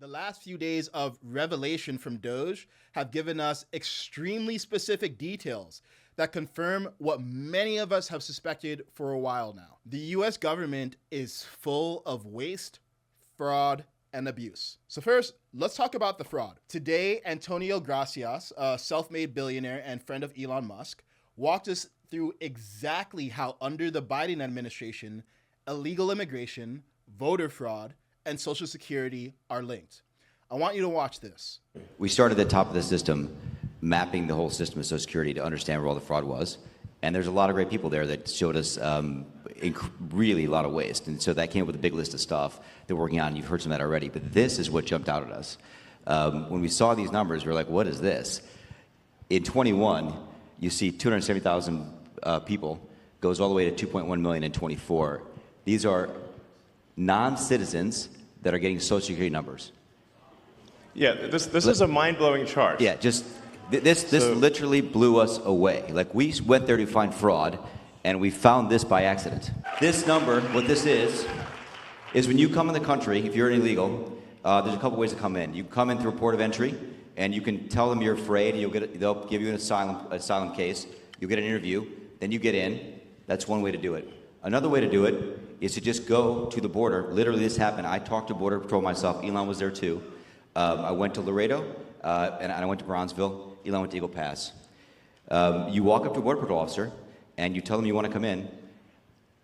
The last few days of revelation from Doge have given us extremely specific details that confirm what many of us have suspected for a while now. The US government is full of waste, fraud, and abuse. So first, let's talk about the fraud. Today, Antonio Gracias, a self-made billionaire and friend of Elon Musk, walked us through exactly how under the Biden administration, illegal immigration, voter fraud, and Social Security are linked. I want you to watch this. We started at the top of the system, mapping the whole system of Social Security to understand where all the fraud was. And there's a lot of great people there that showed us really a lot of waste. And so that came up with a big list of stuff that we're working on. You've heard some of that already. But this is what jumped out at us. When we saw these numbers, we were like, what is this? In 21, you see 270,000 people, goes all the way to 2.1 million in 24. These are non-citizens that are getting Social Security numbers. Yeah, this is a mind-blowing chart. Yeah, just this literally blew us away. Like, we went there to find fraud, and we found this by accident. This number, what this is when you come in the country, if you're an illegal, there's a couple ways to come in. You come in through a port of entry, and you can tell them you're afraid, and they'll give you an asylum case. You'll get an interview, then you get in. That's one way to do it. Another way to do it is to just go to the border. Literally, this happened. I talked to Border Patrol myself. Elon was there too. I went to Laredo, and I went to Bronzeville. Elon went to Eagle Pass. You walk up to a Border Patrol officer, and you tell them you want to come in.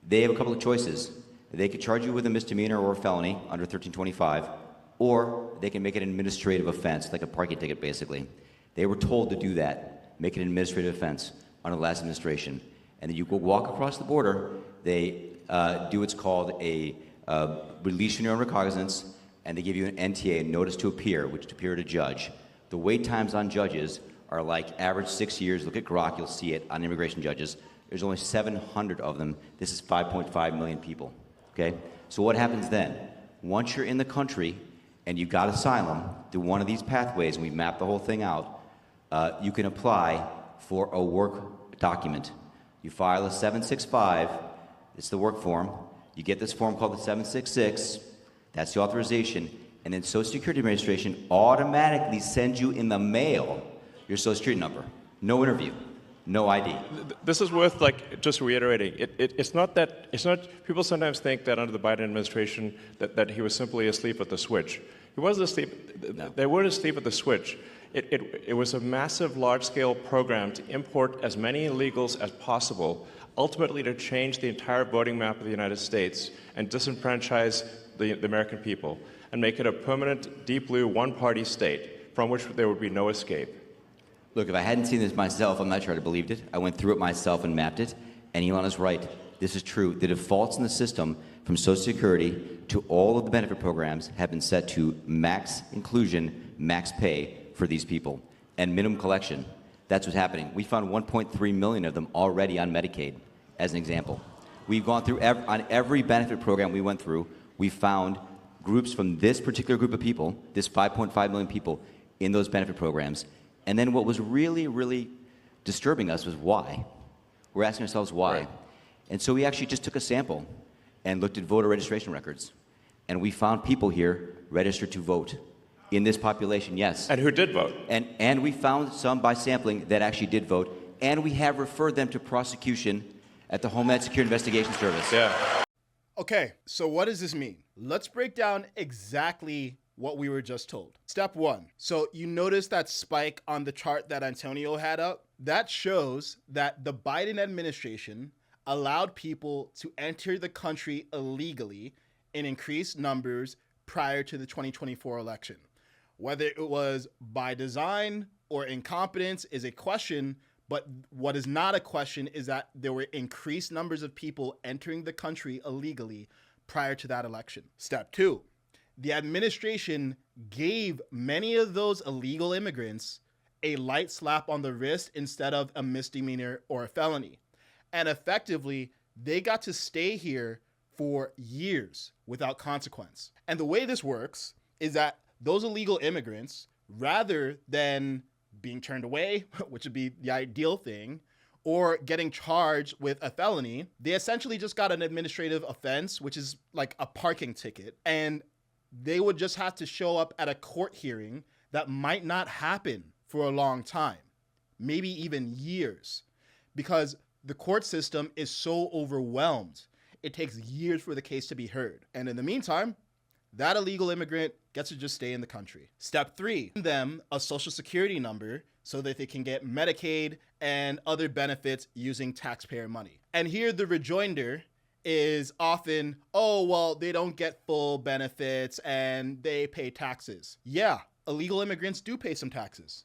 They have a couple of choices. They could charge you with a misdemeanor or a felony under 1325, or they can make it an administrative offense, like a parking ticket, basically. They were told to do that, make it an administrative offense under the last administration. And then you go walk across the border. They do what's called a release your own recognizance, and they give you an NTA, a notice to appear, which is to appear to judge. The wait times on judges are like average 6 years. Look at Grok, you'll see it on immigration judges. There's only 700 of them. This is 5.5 million people, okay? So what happens then? Once you're in the country and you got asylum through one of these pathways, and we map the whole thing out, you can apply for a work document. You file a 765, it's the work form. You get this form called the 766, that's the authorization, and then Social Security Administration automatically sends you in the mail your Social Security number. No interview, no ID. This is worth just reiterating. It's not people sometimes think that under the Biden administration that he was simply asleep at the switch. He wasn't asleep, No. They weren't asleep at the switch. It was a massive, large-scale program to import as many illegals as possible, ultimately to change the entire voting map of the United States and disenfranchise the American people and make it a permanent, deep blue, one-party state from which there would be no escape. Look, if I hadn't seen this myself, I'm not sure I'd have believed it. I went through it myself and mapped it, and Elon is right. This is true. The defaults in the system from Social Security to all of the benefit programs have been set to max inclusion, max pay for these people, and minimum collection. That's what's happening. We found 1.3 million of them already on Medicaid, as an example. We've gone through, on every benefit program we went through, we found groups from this particular group of people, this 5.5 million people, in those benefit programs. And then what was really, really disturbing us was why. We're asking ourselves why. Right. And so we actually just took a sample and looked at voter registration records. And we found people here registered to vote. In this population, yes. And who did vote? And we found some by sampling that actually did vote. And we have referred them to prosecution at the Homeland Security Investigation Service. Yeah. Okay, so what does this mean? Let's break down exactly what we were just told. Step one. So you notice that spike on the chart that Antonio had up? That shows that the Biden administration allowed people to enter the country illegally in increased numbers prior to the 2024 election. Whether it was by design or incompetence is a question, but what is not a question is that there were increased numbers of people entering the country illegally prior to that election. Step two, the administration gave many of those illegal immigrants a light slap on the wrist instead of a misdemeanor or a felony. And effectively, they got to stay here for years without consequence. And the way this works is that those illegal immigrants, rather than being turned away, which would be the ideal thing, or getting charged with a felony, they essentially just got an administrative offense, which is like a parking ticket. And they would just have to show up at a court hearing that might not happen for a long time, maybe even years, because the court system is so overwhelmed. It takes years for the case to be heard. And in the meantime, that illegal immigrant gets to just stay in the country. Step 3, give them a social security number so that they can get Medicaid and other benefits using taxpayer money. And here the rejoinder is often, oh, well, they don't get full benefits and they pay taxes. Yeah, illegal immigrants do pay some taxes.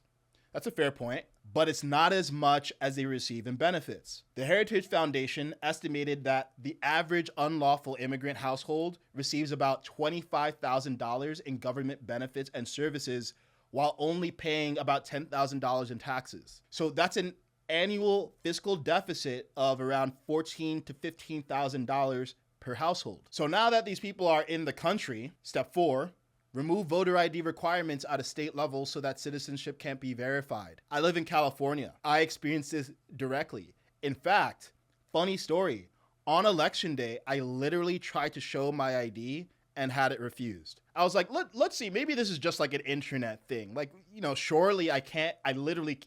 That's a fair point, but it's not as much as they receive in benefits. The Heritage Foundation estimated that the average unlawful immigrant household receives about $25,000 in government benefits and services while only paying about $10,000 in taxes. So that's an annual fiscal deficit of around $14,000 to $15,000 per household. So now that these people are in the country, step 4, remove voter ID requirements at a state level so that citizenship can't be verified. I live in California. I experienced this directly. In fact, funny story, on election day, I literally tried to show my ID and had it refused. I was like, let's see, maybe this is just like an internet thing. Like, surely I literally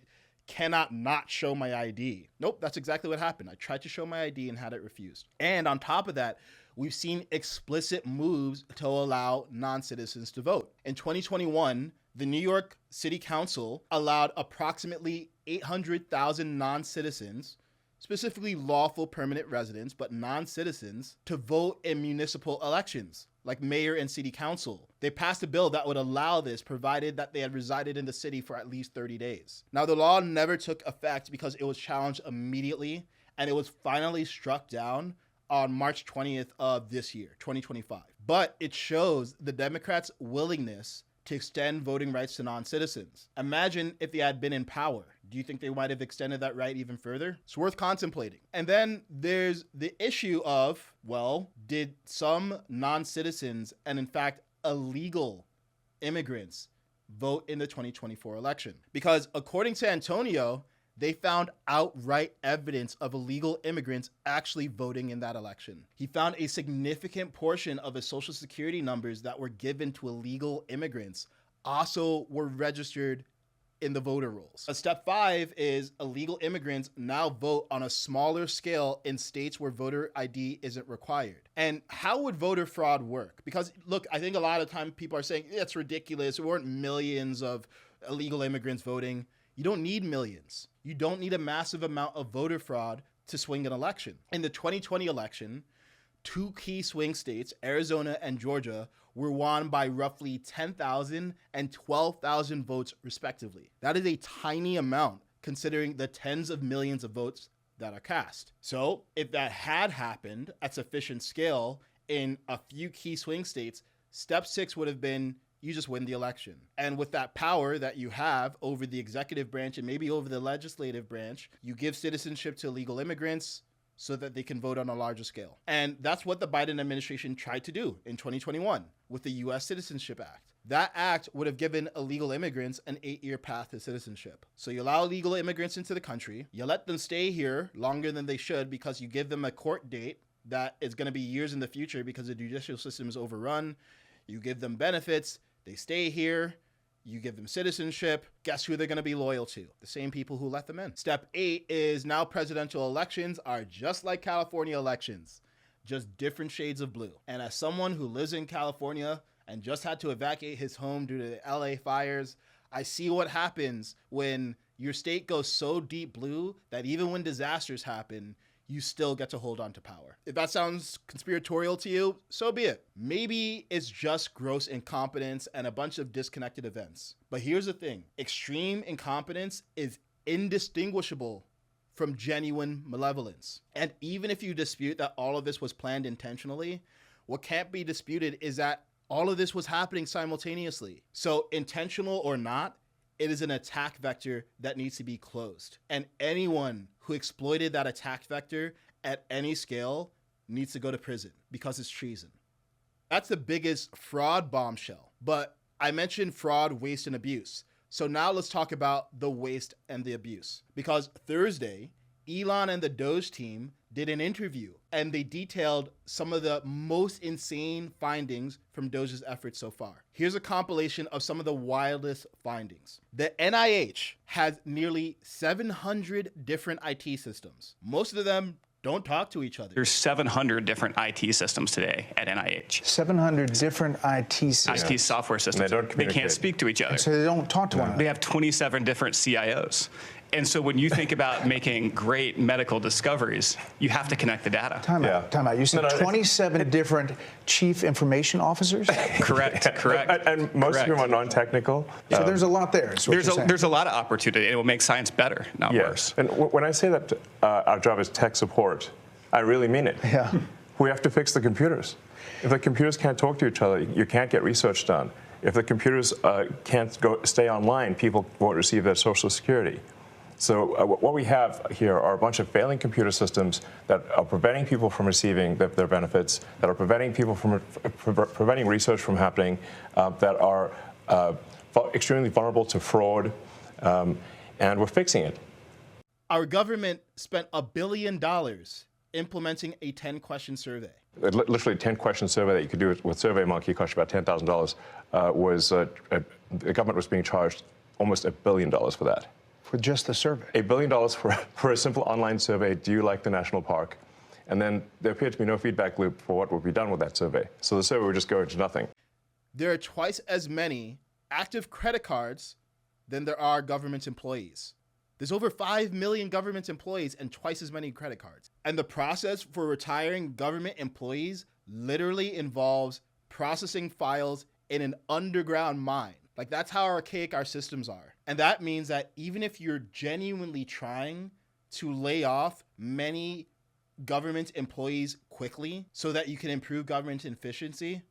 cannot not show my ID. Nope, that's exactly what happened. I tried to show my ID and had it refused. And on top of that, we've seen explicit moves to allow non-citizens to vote. In 2021, the New York City Council allowed approximately 800,000 non-citizens, specifically lawful permanent residents, but non-citizens, to vote in municipal elections, like mayor and city council. They passed a bill that would allow this, provided that they had resided in the city for at least 30 days. Now, the law never took effect because it was challenged immediately, and it was finally struck down on March 20th of this year, 2025. But it shows the Democrats' willingness to extend voting rights to non-citizens. Imagine if they had been in power. Do you think they might have extended that right even further? It's worth contemplating. And then there's the issue of, well, did some non-citizens and in fact illegal immigrants vote in the 2024 election? Because according to Antonio, they found outright evidence of illegal immigrants actually voting in that election. He found a significant portion of his social security numbers that were given to illegal immigrants also were registered in the voter rolls. Step 5 is illegal immigrants now vote on a smaller scale in states where voter ID isn't required. And how would voter fraud work? Because look, I think a lot of time people are saying, it's ridiculous. There weren't millions of illegal immigrants voting. You don't need millions. You don't need a massive amount of voter fraud to swing an election. In the 2020 election, 2 key swing states, Arizona and Georgia, were won by roughly 10,000 and 12,000 votes respectively. That is a tiny amount considering the tens of millions of votes that are cast. So if that had happened at sufficient scale in a few key swing states, step 6 would have been you just win the election. And with that power that you have over the executive branch and maybe over the legislative branch, you give citizenship to illegal immigrants so that they can vote on a larger scale. And that's what the Biden administration tried to do in 2021 with the U.S. Citizenship Act. That act would have given illegal immigrants an 8-year path to citizenship. So you allow illegal immigrants into the country, you let them stay here longer than they should because you give them a court date that is going to be years in the future because the judicial system is overrun. You give them benefits, they stay here, you give them citizenship. Guess who they're going to be loyal to? The same people who let them in. Step 8 is now presidential elections are just like California elections, just different shades of blue. And as someone who lives in California and just had to evacuate his home due to the LA fires, I see what happens when your state goes so deep blue that even when disasters happen, you still get to hold on to power. If that sounds conspiratorial to you, so be it. Maybe it's just gross incompetence and a bunch of disconnected events. But here's the thing. Extreme incompetence is indistinguishable from genuine malevolence. And even if you dispute that all of this was planned intentionally, what can't be disputed is that all of this was happening simultaneously. So intentional or not, it is an attack vector that needs to be closed. And anyone who exploited that attack vector at any scale needs to go to prison because it's treason. That's the biggest fraud bombshell. But I mentioned fraud, waste, and abuse. So now let's talk about the waste and the abuse. Because Thursday, Elon and the Doge team did an interview, and they detailed some of the most insane findings from Doge's efforts so far. Here's a compilation of some of the wildest findings. The NIH has nearly 700 different IT systems. Most of them don't talk to each other. There's 700 different IT systems today at NIH. 700 different IT systems. IT software systems. They can't speak to each other. And so they don't talk to one another. They have 27 different CIOs. And so when you think about making great medical discoveries, you have to connect the data. Time out. You said 27 different chief information officers? Correct. And most of them are non-technical. So there's a lot there. There's a lot of opportunity. It will make science better, not worse. And when I say that our job is tech support, I really mean it. Yeah. We have to fix the computers. If the computers can't talk to each other, you can't get research done. If the computers can't stay online, people won't receive their Social Security. So what we have here are a bunch of failing computer systems that are preventing people from receiving their benefits, that are preventing people from preventing research from happening, that are extremely vulnerable to fraud, and we're fixing it. Our government spent $1 billion implementing a 10-question survey. Literally 10-question survey that you could do with SurveyMonkey, cost you about $10,000, the government was being charged almost $1 billion for that. For just the survey? $1 billion for a simple online survey, do you like the national park? And then there appeared to be no feedback loop for what would be done with that survey. So the survey would just go into nothing. There are twice as many active credit cards than there are government employees. There's over 5 million government employees and twice as many credit cards. And the process for retiring government employees literally involves processing files in an underground mine. Like, that's how archaic our systems are. And that means that even if you're genuinely trying to lay off many government employees quickly so that you can improve government efficiency,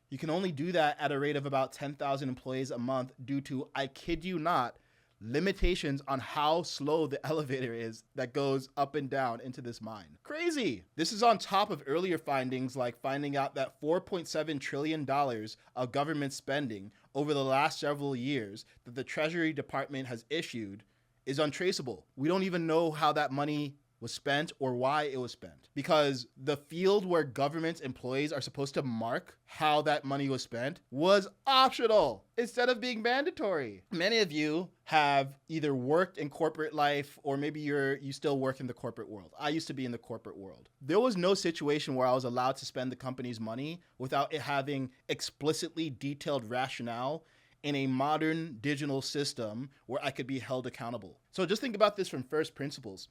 you can only do that at a rate of about 10,000 employees a month due to, I kid you not, limitations on how slow the elevator is that goes up and down into this mine. Crazy. This is on top of earlier findings like finding out that $4.7 trillion of government spending over the last several years that the Treasury Department has issued is untraceable. We don't even know how that money was spent or why it was spent, because the field where government employees are supposed to mark how that money was spent was optional instead of being mandatory. Many of you have either worked in corporate life or maybe you still work in the corporate world. I used to be in the corporate world. There was no situation where I was allowed to spend the company's money without it having explicitly detailed rationale in a modern digital system where I could be held accountable. So just think about this from first principles.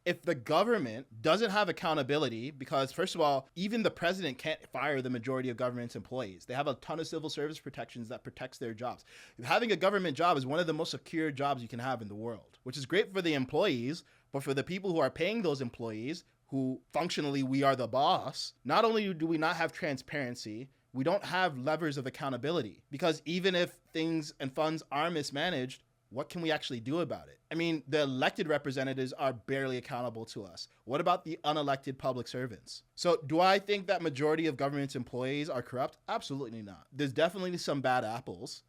If the government doesn't have accountability, because first of all, even the president can't fire the majority of government employees. They have a ton of civil service protections that protects their jobs. Having a government job is one of the most secure jobs you can have in the world, which is great for the employees, but for the people who are paying those employees, who functionally we are the boss, not only do we not have transparency, we don't have levers of accountability, because even if things and funds are mismanaged, what can we actually do about it? I mean, the elected representatives are barely accountable to us. What about the unelected public servants? So do I think that majority of government employees are corrupt? Absolutely not. There's definitely some bad apples,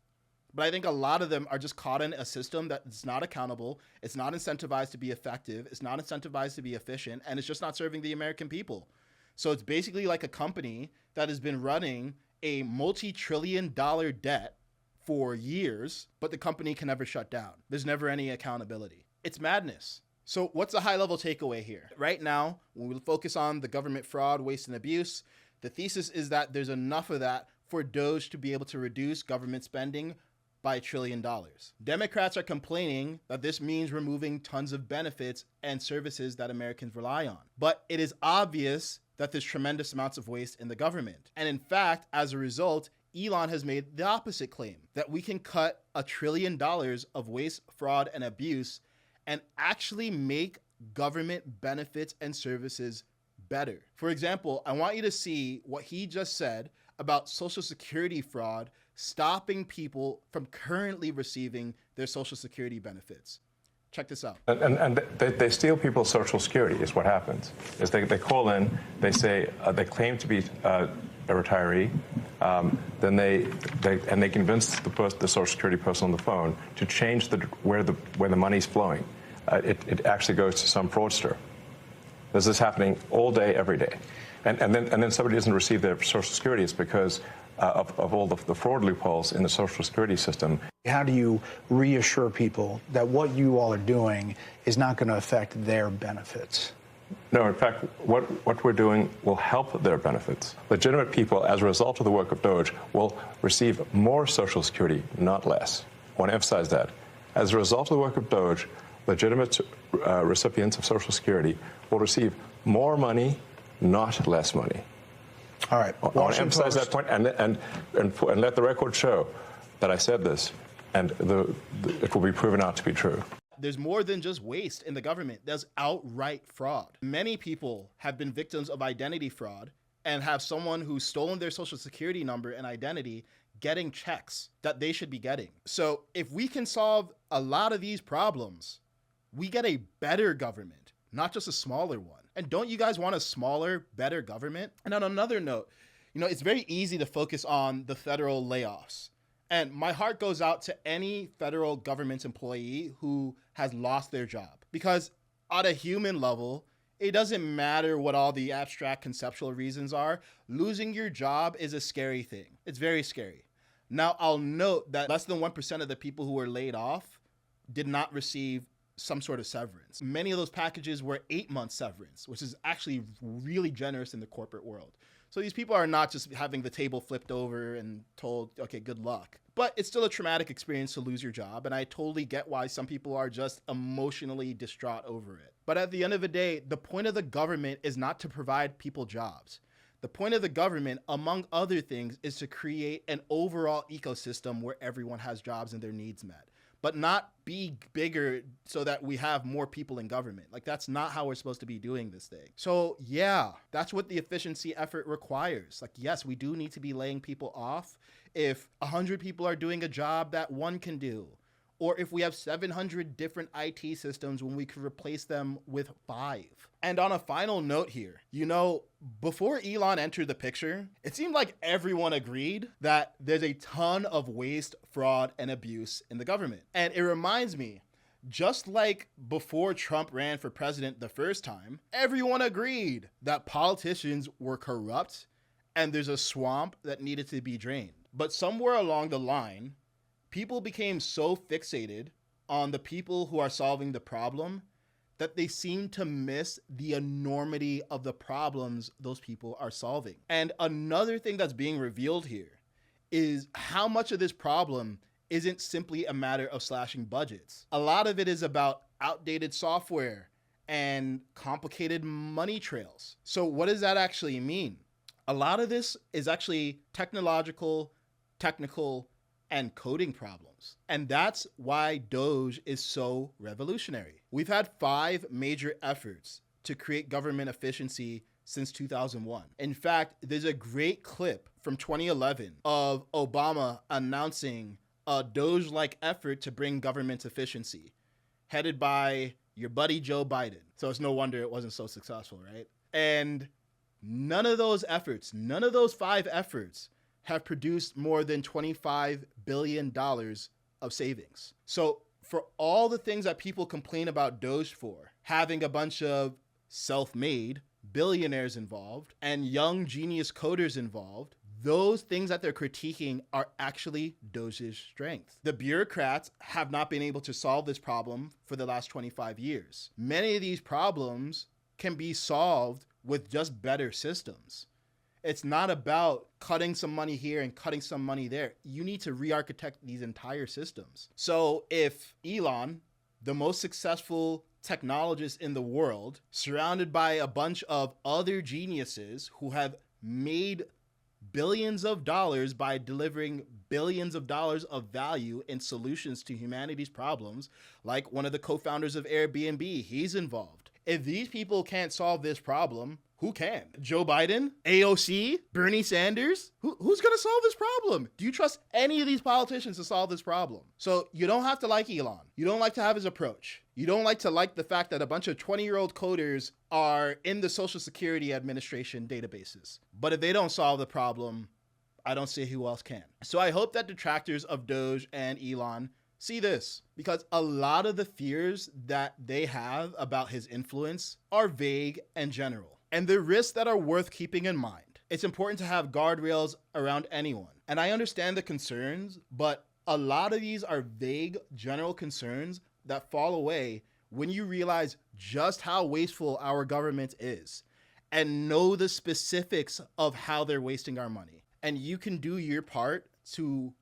but I think a lot of them are just caught in a system that's not accountable. It's not incentivized to be effective. It's not incentivized to be efficient, and it's just not serving the American people. So it's basically like a company that has been running a multi-trillion-dollar debt for years, but the company can never shut down. There's never any accountability. It's madness. So what's the high-level takeaway here? Right now, when we focus on the government fraud, waste, and abuse, the thesis is that there's enough of that for Doge to be able to reduce government spending by $1 trillion. Democrats are complaining that this means removing tons of benefits and services that Americans rely on. But it is obvious that there's tremendous amounts of waste in the government. And in fact, as a result, Elon has made the opposite claim, that we can cut $1 trillion of waste, fraud, and abuse and actually make government benefits and services better. For example, I want you to see what he just said about Social Security fraud stopping people from currently receiving their Social Security benefits. Check this out. And they steal people's Social Security is what happens. Is they call in, they say, they claim to be a retiree, then they convince the Social Security person on the phone to change where the money's flowing. It actually goes to some fraudster. There's this happening all day, every day. And then somebody doesn't receive their Social Security. It's because of all the fraud loopholes in the Social Security system. How do you reassure people that what you all are doing is not going to affect their benefits? No, in fact, what we're doing will help their benefits. Legitimate people, as a result of the work of Doge, will receive more Social Security, not less. I want to emphasize that. As a result of the work of Doge, legitimate recipients of Social Security will receive more money, not less money. All right. I want to emphasize that point and let the record show that I said this, and it will be proven out to be true. There's more than just waste in the government. There's outright fraud. Many people have been victims of identity fraud and have someone who's stolen their Social Security number and identity getting checks that they should be getting. So if we can solve a lot of these problems, we get a better government, not just a smaller one. And don't you guys want a smaller, better government? And on another note, it's very easy to focus on the federal layoffs. And my heart goes out to any federal government employee who has lost their job. Because on a human level, it doesn't matter what all the abstract conceptual reasons are. Losing your job is a scary thing. It's very scary. Now, I'll note that less than 1% of the people who were laid off did not receive some sort of severance. Many of those packages were 8-month severance, which is actually really generous in the corporate world. So these people are not just having the table flipped over and told, okay, good luck. But it's still a traumatic experience to lose your job, and I totally get why some people are just emotionally distraught over it. But at the end of the day, the point of the government is not to provide people jobs. The point of the government, among other things, is to create an overall ecosystem where everyone has jobs and their needs met, but not be bigger so that we have more people in government. Like, that's not how we're supposed to be doing this thing. So yeah, that's what the efficiency effort requires. Like, yes, we do need to be laying people off if 100 people are doing a job that one can do, or if we have 700 different IT systems when we could replace them with 5. And on a final note here, before Elon entered the picture, it seemed like everyone agreed that there's a ton of waste, fraud, and abuse in the government. And it reminds me, just like before Trump ran for president the first time, everyone agreed that politicians were corrupt and there's a swamp that needed to be drained. But somewhere along the line, people became so fixated on the people who are solving the problem that they seem to miss the enormity of the problems those people are solving. And another thing that's being revealed here is how much of this problem isn't simply a matter of slashing budgets. A lot of it is about outdated software and complicated money trails. So what does that actually mean? A lot of this is actually technical, and coding problems. And that's why Doge is so revolutionary. We've had 5 major efforts to create government efficiency since 2001. In fact, there's a great clip from 2011 of Obama announcing a Doge-like effort to bring government efficiency, headed by your buddy Joe Biden. So it's no wonder it wasn't so successful, right? And none of those 5 efforts have produced more than $25 billion of savings. So for all the things that people complain about Doge for, having a bunch of self-made billionaires involved and young genius coders involved, those things that they're critiquing are actually Doge's strength. The bureaucrats have not been able to solve this problem for the last 25 years. Many of these problems can be solved with just better systems. It's not about cutting some money here and cutting some money there. You need to re-architect these entire systems. So if Elon, the most successful technologist in the world, surrounded by a bunch of other geniuses who have made billions of dollars by delivering billions of dollars of value and solutions to humanity's problems, like one of the co-founders of Airbnb, he's involved. If these people can't solve this problem, who can? Joe Biden? AOC? Bernie Sanders? Who's going to solve this problem? Do you trust any of these politicians to solve this problem? So you don't have to like Elon. You don't like to have his approach. You don't like the fact that a bunch of 20-year-old coders are in the Social Security Administration databases. But if they don't solve the problem, I don't see who else can. So I hope that detractors of Doge and Elon See this, because a lot of the fears that they have about his influence are vague and general, and they're risks that are worth keeping in mind. It's important to have guardrails around anyone. And I understand the concerns, but a lot of these are vague, general concerns that fall away when you realize just how wasteful our government is and know the specifics of how they're wasting our money. And you can do your part to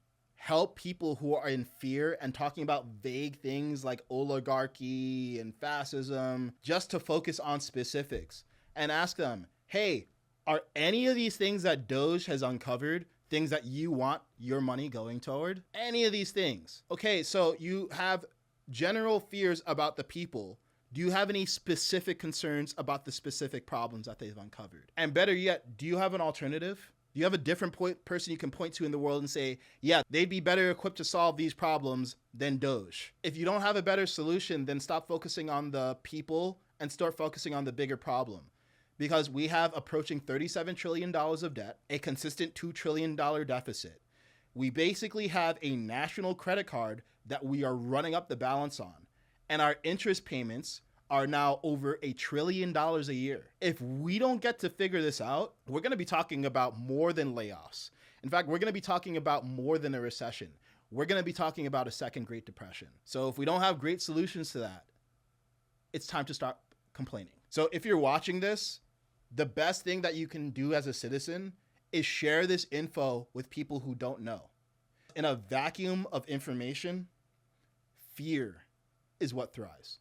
help people who are in fear and talking about vague things like oligarchy and fascism, just to focus on specifics and ask them, hey, are any of these things that Doge has uncovered things that you want your money going toward? Any of these things? Okay, so you have general fears about the people. Do you have any specific concerns about the specific problems that they've uncovered? And better yet, do you have an alternative? Do you have a different person you can point to in the world and say, yeah, they'd be better equipped to solve these problems than Doge? If you don't have a better solution, then stop focusing on the people and start focusing on the bigger problem. Because we have approaching $37 trillion of debt, a consistent $2 trillion deficit. We basically have a national credit card that we are running up the balance on. And our interest payments are now over $1 trillion a year. If we don't get to figure this out, we're going to be talking about more than layoffs. In fact, we're going to be talking about more than a recession. We're going to be talking about a second Great Depression. So if we don't have great solutions to that, it's time to start complaining. So if you're watching this, the best thing that you can do as a citizen is share this info with people who don't know. In a vacuum of information, fear is what thrives.